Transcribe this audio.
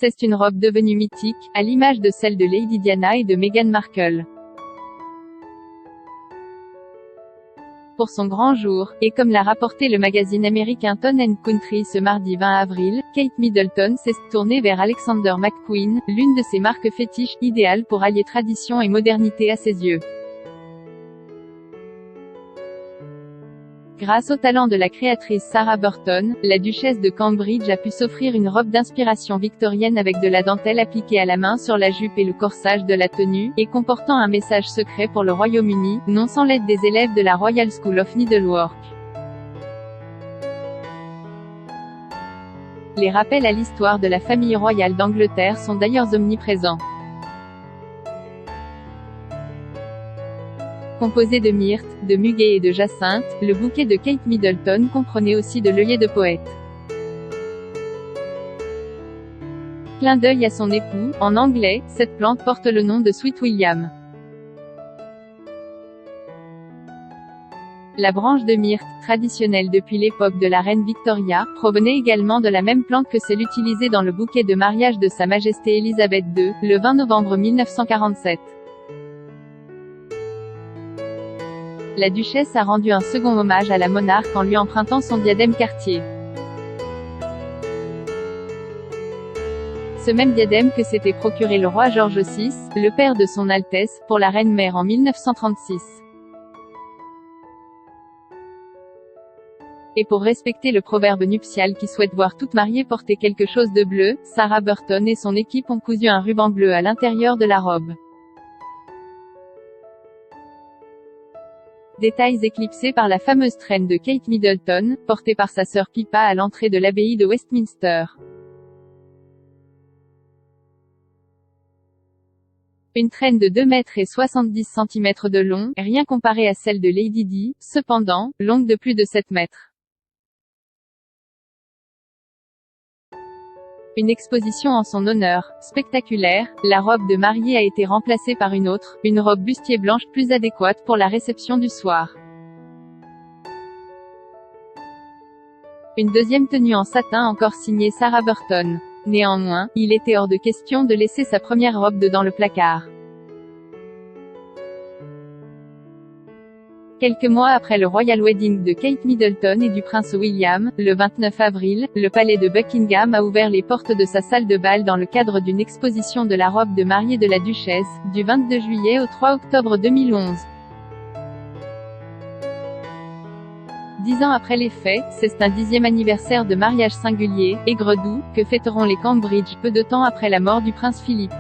C'est une robe devenue mythique, à l'image de celle de Lady Diana et de Meghan Markle. Pour son grand jour, et comme l'a rapporté le magazine américain Town & Country ce mardi 20 avril, Kate Middleton s'est tournée vers Alexander McQueen, l'une de ses marques fétiches, idéale pour allier tradition et modernité à ses yeux. Grâce au talent de la créatrice Sarah Burton, la duchesse de Cambridge a pu s'offrir une robe d'inspiration victorienne avec de la dentelle appliquée à la main sur la jupe et le corsage de la tenue, et comportant un message secret pour le Royaume-Uni, non sans l'aide des élèves de la Royal School of Needlework. Les rappels à l'histoire de la famille royale d'Angleterre sont d'ailleurs omniprésents. Composé de myrte, de muguet et de jacinthe, le bouquet de Kate Middleton comprenait aussi de l'œillet de poète. Clin d'œil à son époux, en anglais, cette plante porte le nom de Sweet William. La branche de myrte, traditionnelle depuis l'époque de la reine Victoria, provenait également de la même plante que celle utilisée dans le bouquet de mariage de Sa Majesté Elisabeth II, le 20 novembre 1947. La duchesse a rendu un second hommage à la monarque en lui empruntant son diadème Cartier. Ce même diadème que s'était procuré le roi George VI, le père de son Altesse, pour la reine-mère en 1936. Et pour respecter le proverbe nuptial qui souhaite voir toute mariée porter quelque chose de bleu, Sarah Burton et son équipe ont cousu un ruban bleu à l'intérieur de la robe. Détails éclipsés par la fameuse traîne de Kate Middleton, portée par sa sœur Pippa à l'entrée de l'abbaye de Westminster. Une traîne de 2,70 m de long, rien comparée à celle de Lady Di, cependant, longue de plus de 7 mètres. Une exposition en son honneur, spectaculaire, la robe de mariée a été remplacée par une autre, une robe bustier blanche plus adéquate pour la réception du soir. Une deuxième tenue en satin encore signée Sarah Burton. Néanmoins, il était hors de question de laisser sa première robe dans le placard. Quelques mois après le Royal Wedding de Kate Middleton et du prince William, le 29 avril, le palais de Buckingham a ouvert les portes de sa salle de bal dans le cadre d'une exposition de la robe de mariée de la duchesse, du 22 juillet au 3 octobre 2011. 10 ans après les faits, c'est un 10e anniversaire de mariage singulier, aigre doux, que fêteront les Cambridge peu de temps après la mort du prince Philippe.